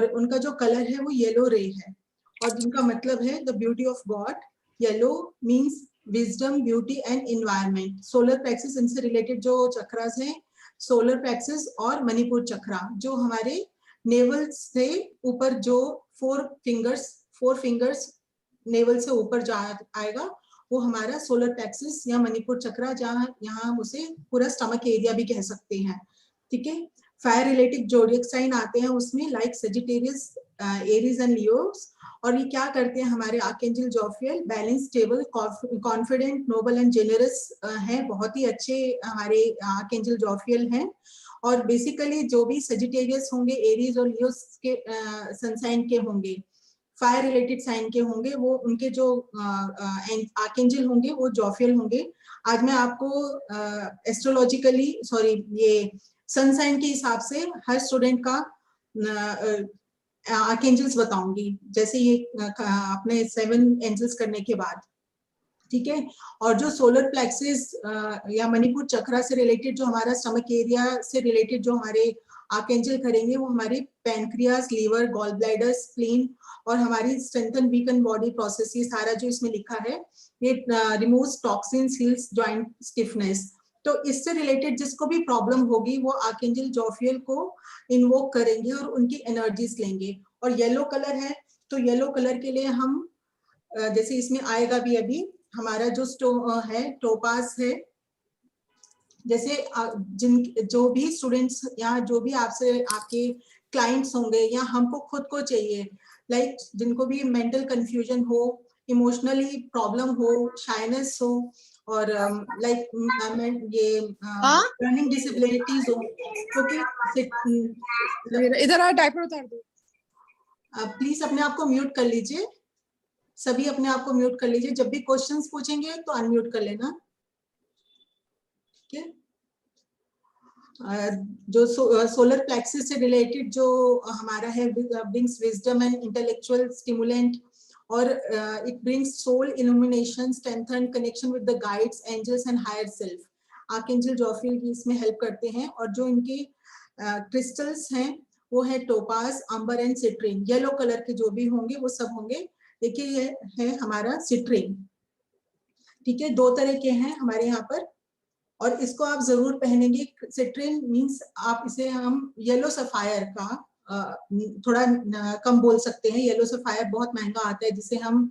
और उनका जो कलर है वो येलो रे है, और जिनका मतलब है the beauty of God. Yellow means wisdom, beauty and environment. Solar plexus, इनसे रिलेटेड जो चक्रास हैं, सोलर प्लेक्सस और मणिपुर चक्रा, जो हमारे नेवल से ऊपर जो फोर फिंगर्स नेवल से ऊपर जा आएगा, वो हमारा सोलर प्लेक्सस या मणिपुर चक्रा, जहाँ यहाँ उसे पूरा स्टमक एरिया भी कह सकते हैं। ठीक है। फायर रिलेटेड जोडियक साइन आते हैं उसमें, like Sagittarius, Aries and Leos. और ये क्या करते हैं हमारे archangel Jophiel? Balance, stable, confident, noble and generous हैं। बहुत ही अच्छे हमारे आर्कएंजल जोफियल हैं। और बेसिकली जो भी सेजिटेरियस होंगे, एरीज और लियोस के सन साइन के होंगे, फायर रिलेटेड साइन के होंगे, वो उनके जो आर्कएंजल होंगे वो जोफियल होंगे। आज मैं आपको एस्ट्रोलॉजिकली ये सन साइन के हिसाब से हर स्टूडेंट का आर्कएंजल्स बताऊंगी, जैसे ये अपने 7 एंजल्स करने के बाद। ठीक है। और जो सोलर प्लेक्सिस या मणिपुर चक्रा से रिलेटेड, जो हमारा स्टमक एरिया से रिलेटेड जो हमारे आर्कएंजल करेंगे, वो हमारे pancreas, liver, gall bladder, spleen और हमारी स्ट्रेंथन वीकन बॉडी प्रोसेस, ये सारा जो इसमें लिखा है, ये removes toxins, heels joint stiffness. तो इससे रिलेटेड जिसको भी प्रॉब्लम होगी, वो आर्कएंजल जोफियल को इन्वोक करेंगे और उनकी एनर्जीज लेंगे। और येलो कलर है, तो येलो कलर के लिए हम जैसे इसमें आएगा भी अभी, हमारा जो है टोपास है। जैसे जो भी स्टूडेंट्स या जो भी आपसे आपके क्लाइंट्स होंगे या हमको खुद को चाहिए, लाइक जिनको भी मेंटल कंफ्यूजन हो, इमोशनली प्रॉब्लम हो, शाइनेस हो, और लाइक ये लर्निंग डिसेबिलिटीज हो, क्योंकि इधर आ, डायपर उतार दो। प्लीज अपने आप को म्यूट कर लीजिए, सभी अपने आप को म्यूट कर लीजिए। जब भी क्वेश्चंस पूछेंगे तो अनम्यूट कर लेना। ठीक है। जो सोलर प्लेक्सिस से रिलेटेड जो हमारा है, brings wisdom and intellectual stimulant, और it brings soul illumination, strengthen connection with the guides, angels and higher self. Archangel Jophiel भी इसमें हेल्प करते हैं। और जो इनके क्रिस्टल्स हैं वो है topaz, amber and citrine. Yellow colour के जो भी होंगे वो सब होंगे। देखिए ये है हमारा सिट्रीन। ठीक है। 2 तरह के हैं हमारे यहाँ पर, और इसको आप जरूर पहनेंगे। सिट्रीन मींस आप इसे हम येलो सफायर का थोड़ा कम बोल सकते हैं। येलो सफायर बहुत महंगा आता है, जिसे हम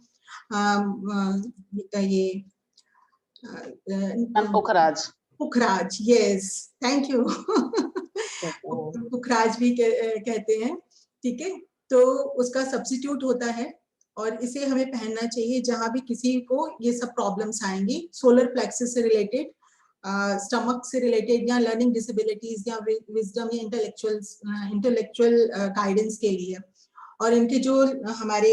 ये पुखराज, यस, थैंक यू, पुखराज भी कहते हैं। ठीक है। तो उसका सब्स्टिट्यूट होता है, और इसे हमें पहनना चाहिए जहां भी किसी को ये सब प्रॉब्लम्स आएंगी, सोलर प्लेक्सस से रिलेटेड, स्टमक से रिलेटेड, या लर्निंग डिसेबिलिटीज, या विजडम, या इंटेलेक्चुअल गाइडेंस के लिए। और इनके जो हमारे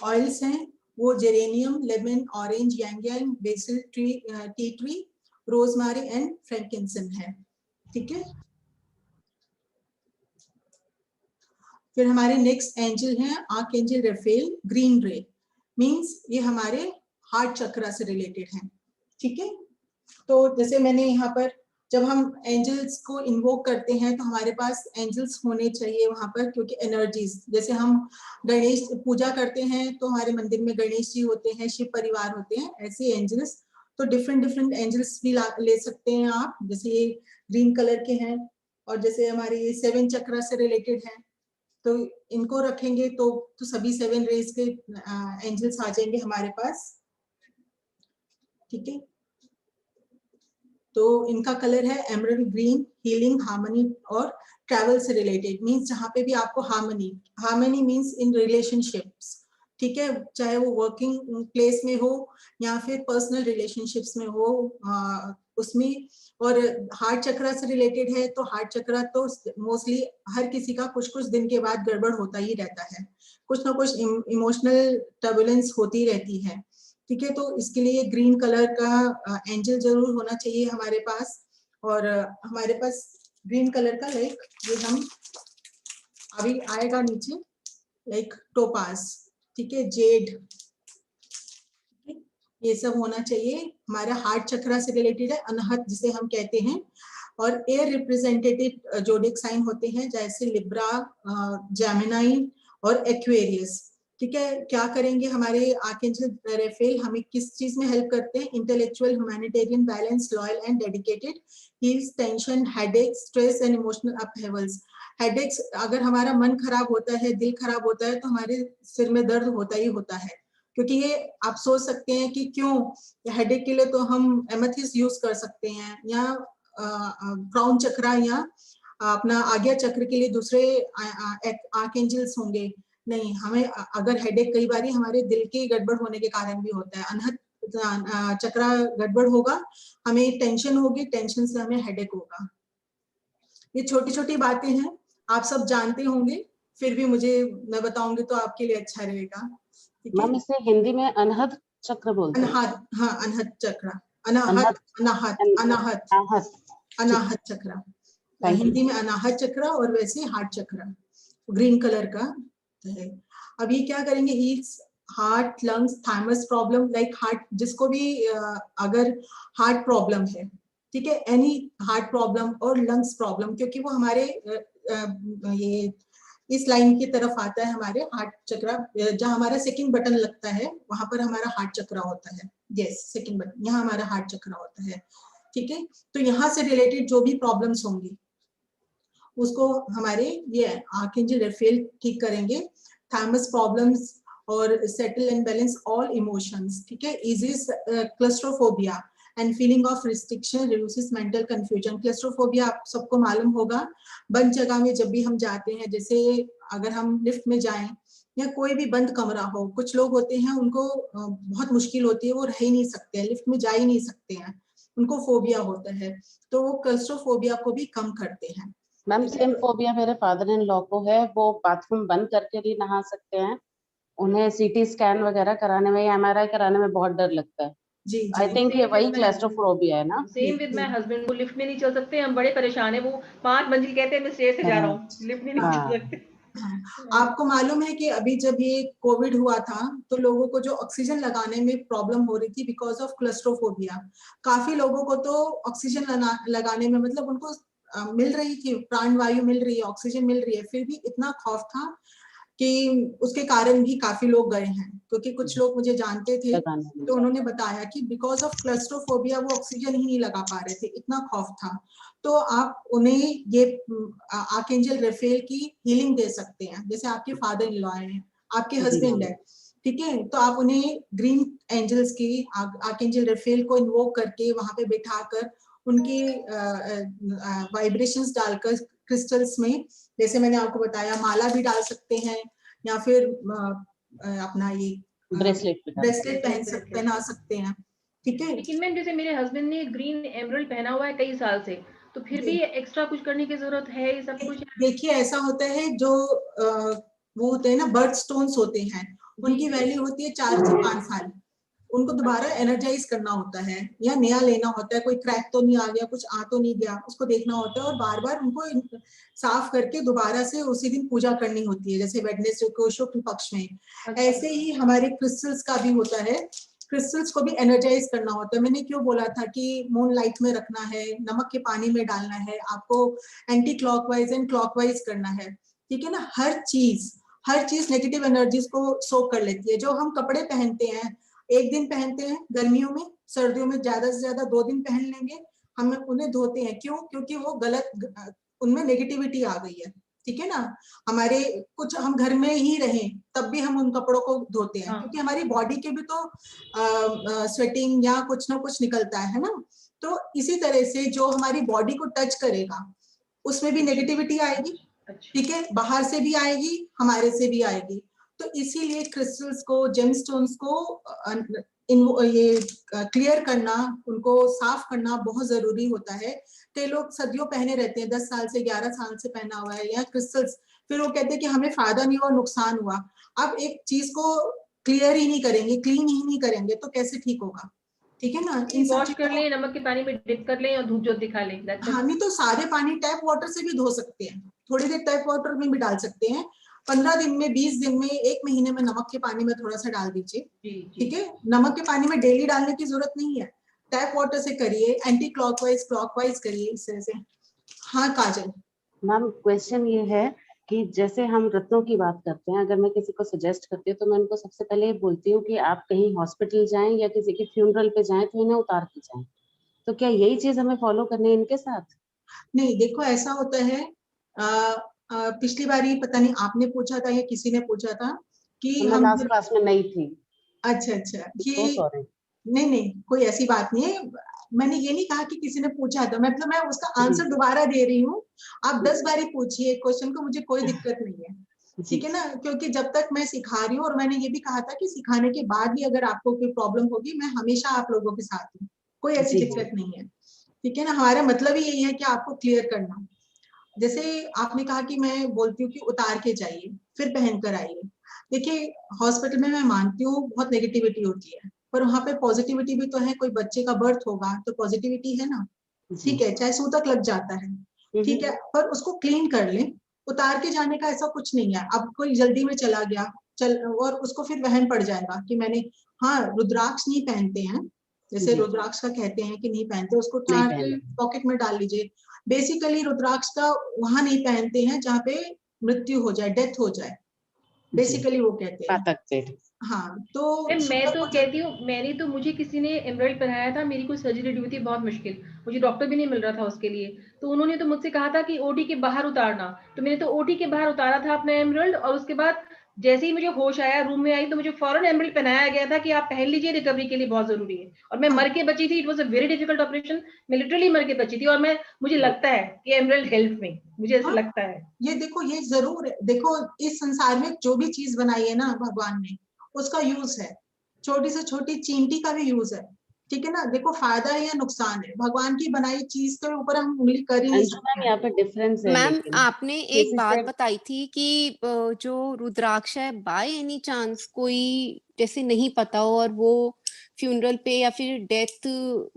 ऑयल्स हैं वो geranium, lemon, orange, ylang, basil, tea tree, rosemary and frankincense है। ठीक है। फिर हमारे नेक्स्ट एंजल हैं archangel Raphael, green ray, means ये हमारे हार्ट चक्रा से रिलेटेड हैं। ठीक है। तो जैसे मैंने यहाँ पर, जब हम एंजल्स को इन्वोक करते हैं तो हमारे पास एंजल्स होने चाहिए वहां पर, क्योंकि एनर्जीज, जैसे हम गणेश पूजा करते हैं तो हमारे मंदिर में गणेश जी होते हैं, शिव परिवार होते हैं, ऐसे एंजल्स। तो डिफरेंट एंजल्स भी ले सकते हैं आप। जैसे ये ग्रीन कलर के हैं, और जैसे हमारे ये 7 चक्रा से रिलेटेड हैं, तो इनको रखेंगे तो सभी 7 रेज के एंजल्स आ जाएंगे हमारे पास। ठीक है। तो इनका कलर है एमरल्ड ग्रीन, हीलिंग, हार्मनी और ट्रैवल से रिलेटेड, मींस जहाँ पे भी आपको हार्मनी मींस इन रिलेशनशिप्स। ठीक है। चाहे वो वर्किंग प्लेस में हो या फिर पर्सनल रिलेशनशिप्स में हो, उसमें। और हार्ट चक्रा से रिलेटेड है, तो हार्ट चक्रा तो मोस्टली हर किसी का कुछ दिन के बाद गड़बड़ होता ही रहता है, कुछ ना कुछ इमोशनल टर्बुलेंस होती रहती है। ठीक है। तो इसके लिए ग्रीन कलर का एंजल जरूर होना चाहिए हमारे पास। और हमारे पास ग्रीन कलर का, लाइक ये हम अभी आएगा नीचे, लाइक टोपास, ठीक है, जेड, ये सब होना चाहिए। हमारा हार्ट चक्रा से रिलेटेड है, अनहत जिसे हम कहते हैं, और एयर रिप्रेजेंटेटिव जोडिक साइन होते हैं जैसे लिब्रा, जेमिनी और एक्वेरियस। ठीक है, क्या करेंगे हमारे आर्कएंजल रेफेल हमें किस चीज में हेल्प करते हैं? Intellectual, humanitarian, balance, loyal and dedicated, heals tension, headache, stress and emotional upheavals. Headaches, अगर हमारा मन खराब होता है, दिल खराब होता है, तो हमारे सिर में दर्द होता ही होता है, क्योंकि ये आप सोच सकते हैं कि क्यों। हेडेक के लिए तो हम एमेथिस यूज कर सकते हैं, या क्राउन चक्रा, या अपना आज्ञा चक्र के लिए दूसरे आर्कएंजल्स होंगे। नहीं, हमें अगर हेडेक कई बार हमारे दिल के गड़बड़ होने के कारण भी होता है, अनहत चक्रा गड़बड़ होगा, हमें टेंशन होगी, टेंशन से हमें हेडेक होगा। ये छोटी छोटी बातें हैं, आप सब जानते होंगे, फिर भी मैं बताऊंगी तो आपके लिए अच्छा रहेगा। ठीक है, मैम इसे हिंदी में अनहद चक्र बोलते हैं। अनाहत, हाँ, अनहत चक्र, अनाहत, अनाहत, अनाहत, अनाहत, अनाहत चक्र, हिंदी में अनाहत चक्र, और वैसे हार्ट चक्र ग्रीन कलर का है। अब ये क्या करेंगे? Heels heart, lungs, thymus problem, like heart, जिसको भी अगर हार्ट प्रॉब्लम है, ठीक है, एनी हार्ट प्रॉब्लम और लंग्स प्रॉब्लम, क्योंकि वो हमारे ये इस लाइन की तरफ आता है, हमारे हार्ट चक्र, जहाँ हमारा सेकंड बटन लगता है वहां पर हमारा हार्ट चक्र होता है। यस, सेकंड बटन, यहाँ हमारा हार्ट चक्र होता है। ठीक है, तो यहाँ से रिलेटेड जो भी प्रॉब्लम्स होंगी उसको हमारे ये आर्कएंजल रेफेल ठीक करेंगे। थाइमस प्रॉब्लम्स और settle and balance all emotions. ठीक है, eases claustrophobia and feeling of restriction, reduces mental confusion. Claustrophobia आप सबको मालूम होगा, बंद जगह में जब भी हम जाते हैं, जैसे अगर हम लिफ्ट में जाएं या कोई भी बंद कमरा हो, कुछ लोग होते हैं उनको बहुत मुश्किल होती है, वो रह ही नहीं सकते हैं, लिफ्ट में जा ही नहीं सकते हैं, उनको फोबिया होता है, तो वो क्लस्ट्रोफोबिया को भी कम करते हैं। मैम सेम फोबिया मेरे फादर इन लॉ को है, वो बाथरूम बंद करके भी नहा सकते हैं, उन्हें सीटी स्कैन वगैरह कराने में या एमआरआई कराने में बहुत डर लगता है। जी आई थिंक ये वही क्लस्ट्रोफोबिया है ना। सेम विद माय हस्बैंड, वो लिफ्ट में नहीं चल सकते, हम बड़े परेशान है, वो 5 मंजिल कहते हैं मैं स्टेयर से जा रहा हूँ, लिफ्ट में नहीं चल सकते। हाँ, आपको मालूम है कि अभी जब ये कोविड हुआ था तो लोगों को जो ऑक्सीजन लगाने में प्रॉब्लम हो रही थी बिकॉज ऑफ क्लस्ट्रोफोबिया, काफी लोगों को तो ऑक्सीजन लगाने में, मतलब उनको मिल रही थी, प्राण वायु मिल रही है, ऑक्सीजन मिल रही है, फिर भी इतना खौफ था कि उसके कारण भी काफी लोग गए हैं, क्योंकि कुछ लोग मुझे जानते थे तो उन्होंने बताया कि बिकॉज ऑफ क्लस्ट्रोफोबिया वो ऑक्सीजन ही नहीं लगा पा रहे थे, इतना खौफ था। तो आप उन्हें ये आर्कएंजल रेफेल की हीलिंग दे सकते हैं, जैसे आपके फादर इन लॉ हैं, आपके हस्बैंड है, ठीक है, तो आप उन्हें ग्रीन एंजल्स की, आर्कएंजल रेफेल को इन्वोक करके वहां पे बिठाकर उनकी वाइब्रेशंस डालकर क्रिस्टल्स में, जैसे मैंने आपको बताया, माला भी डाल सकते हैं, या फिर अपना ये ब्रेसलेट पहना सकते हैं। ठीक है, लेकिन मैम जैसे मेरे हस्बैंड ने ग्रीन एमराल्ड पहना हुआ है कई साल से, तो फिर भी एक्स्ट्रा कुछ करने की जरूरत है? ये सब कुछ देखिए ऐसा होता है, जो वो होते हैं ना, बर्थ स्टोन्स होते हैं, उनकी वैल्यू होती है 4 से 5 साल, उनको दोबारा एनर्जाइज करना होता है, या नया लेना होता है, कोई क्रैक तो नहीं आ गया, कुछ आ तो नहीं गया, उसको देखना होता है, और बार बार उनको साफ करके दोबारा से उसी दिन पूजा करनी होती है, जैसे वेडनेसडे को शुक्ल पक्ष में। ऐसे ही हमारे क्रिस्टल्स का भी होता है, क्रिस्टल्स को भी एनर्जाइज करना होता है। मैंने क्यों बोला था कि मून लाइट में रखना है, नमक के पानी में डालना है, आपको एंटी क्लॉकवाइज एंड क्लॉकवाइज करना है, ठीक है ना। हर चीज नेगेटिव एनर्जीज को सोक कर लेती है। जो हम कपड़े पहनते हैं, एक दिन पहनते हैं गर्मियों में, सर्दियों में ज्यादा से ज्यादा 2 दिन पहन लेंगे, हम उन्हें धोते हैं, क्यों? क्योंकि वो गलत, उनमें नेगेटिविटी आ गई है, ठीक है ना। हमारे कुछ, हम घर में ही रहें तब भी हम उन कपड़ों को धोते हैं, क्योंकि हमारी बॉडी के भी तो स्वेटिंग या कुछ ना कुछ निकलता है ना। तो इसी तरह से जो हमारी बॉडी को टच करेगा उसमें भी नेगेटिविटी आएगी, ठीक है, बाहर से भी आएगी, हमारे से भी आएगी। तो इसीलिए क्रिस्टल्स को, जेमस्टोन्स को ये क्लियर करना, उनको साफ करना बहुत जरूरी होता है। कई लोग सदियों पहने रहते हैं, 10 साल से 11 साल से पहना हुआ है या क्रिस्टल्स, फिर वो कहते हैं कि हमें फायदा नहीं हुआ, नुकसान हुआ। आप एक चीज को क्लियर ही नहीं करेंगे, क्लीन ही नहीं करेंगे तो कैसे ठीक होगा, ठीक है ना। वॉश कर लें, नमक के पानी में डिप कर लें और धूप ज्योत दिखा लें। हाँ, नहीं तो सारे पानी टैप वाटर से भी धो सकते हैं, थोड़ी देर टैप वाटर में भी डाल सकते हैं, 15 दिन में, 20 दिन में, 1 महीने में नमक के पानी में थोड़ा सा डाल दीजिए, ठीक है। नमक के पानी में डेली डालने की जरूरत नहीं है, टैप वाटर से करिए, एंटी क्लॉकवाइज क्लॉकवाइज करिए, इस तरह से हाँ काजल। मैम क्वेश्चन ये है कि जैसे हम रत्नों की बात करते हैं, अगर मैं किसी को सजेस्ट करती हूँ तो मैं उनको सबसे पहले ये बोलती हूँ कि आप कहीं हॉस्पिटल जाएं या किसी के फ्यूनरल पे जाएं तो इन्हें उतार के जाएं। तो क्या यही चीज हमें फॉलो करनी है इनके साथ? नहीं देखो ऐसा होता है, पिछली बार ही पता नहीं आपने पूछा था या किसी ने पूछा था कि मैं हम लास्ट क्लास में नहीं थी, अच्छा अच्छा तो ये सॉरी। नहीं नहीं कोई ऐसी बात नहीं है। मैंने ये नहीं कहा कि किसी ने पूछा था, मतलब मैं उसका जी आंसर दोबारा दे रही हूँ। आप 10 बारी पूछिए क्वेश्चन को, मुझे कोई दिक्कत नहीं है। जी ठीक है ना, क्योंकि जब तक मैं सिखा रही हूँ, और मैंने ये भी कहा था कि सिखाने के बाद भी अगर आपको कोई प्रॉब्लम होगी, मैं हमेशा आप लोगों के साथ हूँ, कोई ऐसी जी दिक्कत नहीं है। ठीक है ना, हमारा मतलब ही यही है कि आपको क्लियर करना। जैसे आपने कहा कि मैं बोलती हूँ कि उतार के जाइए फिर पहन कर आइए। देखिए हॉस्पिटल में मैं मानती हूँ बहुत नेगेटिविटी होती है, पर वहां पे पॉजिटिविटी भी तो है। कोई बच्चे का बर्थ होगा तो पॉजिटिविटी है ना। जी। ठीक है, चाहे सूतक लग जाता है, ठीक है, पर उसको क्लीन कर लें। उतार के जाने का ऐसा कुछ नहीं है। अब कोई जल्दी में चला गया चल, और उसको फिर वहन पड़ जाएगा कि मैंने, हाँ रुद्राक्ष नहीं पहनते हैं, जैसे जी रुद्राक्ष का कहते हैं कि नहीं पहनते, उसको नहीं उठा के पहनते। पॉकेट में डाल लीजिए। बेसिकली रुद्राक्ष का वहां नहीं पहनते हैं जहाँ पे मृत्यु हो जाए, डेथ हो जाए, जी बेसिकली वो कहते हैं। पातक पेट। हाँ तो मैं शुगर तो को कहती हूँ, मैंने तो, मुझे किसी ने एमराइड पहनाया था, मेरी कोई सर्जरी ड्यू थी बहुत मुश्किल, मुझे डॉक्टर भी नहीं मिल रहा था उसके लिए, तो उन्होंने तो मुझसे कहा था कि ओटी के बाहर उतारना, तो मैंने तो ओटी के बाहर उतारा था अपना एमराइड, और उसके बाद जैसे ही मुझे होश आया, रूम में आई, तो मुझे फौरन एमराइड पहनाया गया था कि आप पहन लीजिए, रिकवरी के लिए बहुत जरूरी है। और मैं हाँ, मर के बची थी, it was a very difficult operation, मैं लिटरली मर के बची थी। और मैं, मुझे लगता है कि एमराइड हेल्प में, मुझे ऐसा हाँ, लगता है। ये देखो ये जरूर है। देखो इस संसार में जो भी चीज बनाई है ना भगवान ने, उसका यूज है। छोटी से छोटी चींटी का भी यूज है। ठीक है ना, देखो फायदा है या नुकसान है, भगवान की बनाई चीज के ऊपर हम उंगली कर ही नहीं अंशु सकते मैम हैं। यहाँ पे डिफरेंस है, मैम लेकिन आपने एक किसी बात से बताई थी कि जो रुद्राक्ष है बाय एनी चांस कोई जैसे नहीं पता हो और वो फ्यूनरल पे या फिर डेथ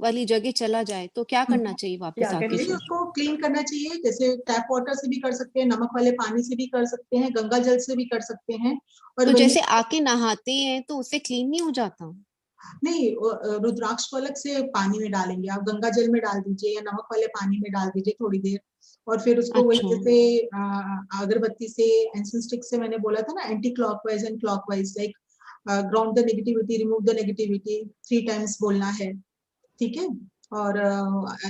वाली जगह चला जाए तो क्या करना चाहिए क्या वापस आके? नहीं करिए? उसको क्लीन करना चाहिए, जैसे टैप वाटर से भी कर सकते हैं, नमक वाले पानी से भी कर सकते हैं, गंगा जल से भी कर सकते हैं। और तो वही, जैसे आके नहाते हैं तो उससे क्लीन नहीं हो जाता? नहीं रुद्राक्ष को अलग से पानी में डालेंगे, आप गंगा जल में डाल दीजिए या नमक वाले पानी में डाल दीजिए थोड़ी देर, और फिर उसको वही अच्छा। जैसे अगरबत्ती से, इंसेंस स्टिक से, मैंने बोला था ना anti clockwise and clockwise, like ground the negativity, remove the negativity 3 times बोलना है। ठीक है, और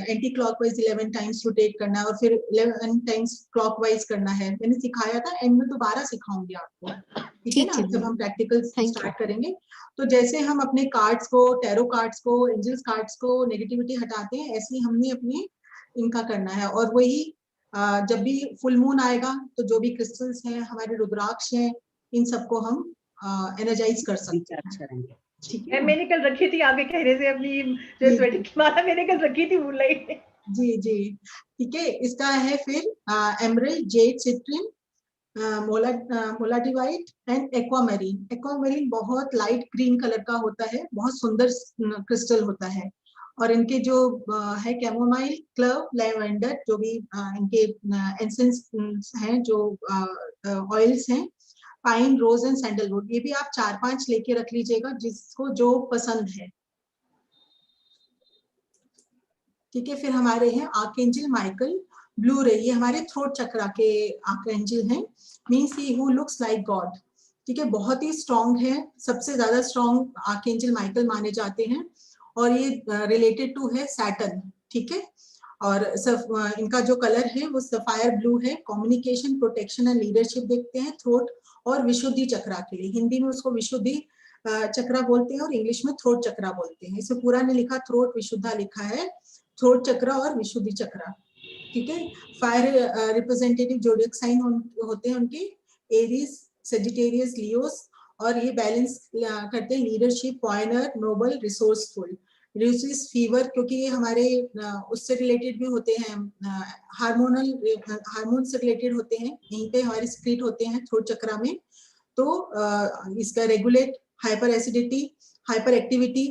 एंटी क्लॉकवाइज 11 टाइम्स रोटेट करना है, और फिर 11 टाइम्स क्लॉकवाइज करना है। मैंने सिखाया था, एंड में दोबारा सिखाऊंगी आपको। ठीक है ठीक ना, है जब मैम, हम प्रैक्टिकल थैंक यू। स्टार्ट करेंगे। तो जैसे हम अपने कार्ड्स को, टैरो कार्ड्स को, एंजल्स कार्ड्स को नेगेटिविटी हटाते हैं, ऐसे ही हमने अपनी इनका करना है। और वही जब भी फुल मून आएगा तो जो भी क्रिस्टल्स हैं, हमारे रुद्राक्ष हैं, इन सबको हम एनर्जाइज कर सकते रिचार्ज हैं। करेंगे। ठीक है ना। मैंने कल रखी थी आगे कहने से अपनी, जो जी स्वेटिंग की माला मैंने कल रखी थी भूल गई। जी जी। ठीक है, इसका है फिर एमरल्ड, जेड, सिट्रिन, मोला मोलाडिवाइट एंड एक्वामेरीन। एक्वामेरीन बहुत लाइट ग्रीन कलर का होता है, बहुत सुंदर क्रिस्टल होता है। और इनके जो है कैमोमाइल, क्लव, लेवेंडर, जो भी इनके एसेंस हैं, जो ऑयल्स हैं, पाइन, रोज एंड सैंडलवुड, ये भी आप 4-5 लेके रख लीजिएगा, जिसको जो पसंद है। ठीक है, फिर हमारे हैं आर्कएंजल माइकल, ब्लू रे, ये हमारे थ्रोट चक्रा के आर्कएंजल हैं, means he who looks like God. ठीक है, बहुत ही स्ट्रॉन्ग है, सबसे ज्यादा स्ट्रॉन्ग आर्कएंजल माइकल माने जाते हैं, और ये रिलेटेड टू है सैटर्न। ठीक है, और इनका जो कलर है वो सफायर ब्लू है। कम्युनिकेशन, प्रोटेक्शन एंड लीडरशिप देखते हैं थ्रोट और विशुद्धि चक्रा के लिए। हिंदी में उसको विशुद्धि चक्रा बोलते हैं और इंग्लिश में थ्रोट चक्रा बोलते हैं। इसमें पूरा नहीं लिखा, थ्रोट विशुद्धा लिखा है, थ्रोट चक्रा और विशुद्धि चक्रा। ठीक है, फायर रिप्रेजेंटेटिव जोडियक साइन होते हैं उनके, एरीज, सेजिटेरियस, लियोस, और ये बैलेंस करते हैं leadership, pioneer, noble, resourceful, reduces fever, क्योंकि ये हमारे उससे रिलेटेड भी होते हैं, हार्मोनल, हार्मोन से रिलेटेड होते हैं, यहीं पे हमारे स्क्रीट होते हैं थ्रोट चक्रा में। तो इसका regulate hyper acidity, hyper activity.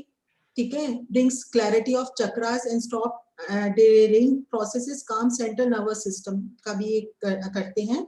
ठीक है, brings clarity of chakras and stop delaying processes, काम सेंट्रल नर्वस सिस्टम का भी करते हैं।